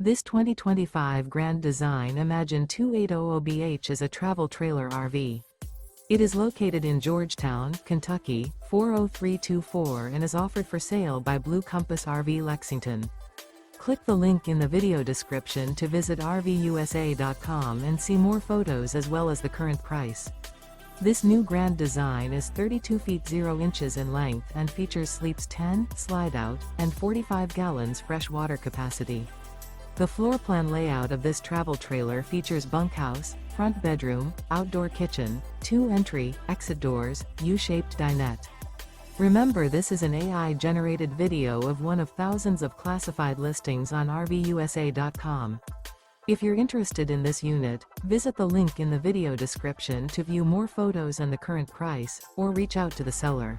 This 2025 Grand Design Imagine 2800BH is a travel trailer RV. It is located in Georgetown, Kentucky, 40324 and is offered for sale by Blue Compass RV Lexington. Click the link in the video description to visit RVUSA.com and see more photos as well as the current price. This new Grand Design is 32 feet 0 inches in length and features sleeps 10, slide-out, and 45 gallons fresh water capacity. The floor plan layout of this travel trailer features bunkhouse, front bedroom, outdoor kitchen, 2 entry, exit doors, U-shaped dinette. Remember, this is an AI-generated video of one of thousands of classified listings on RVUSA.com. If you're interested in this unit, visit the link in the video description to view more photos and the current price, or reach out to the seller.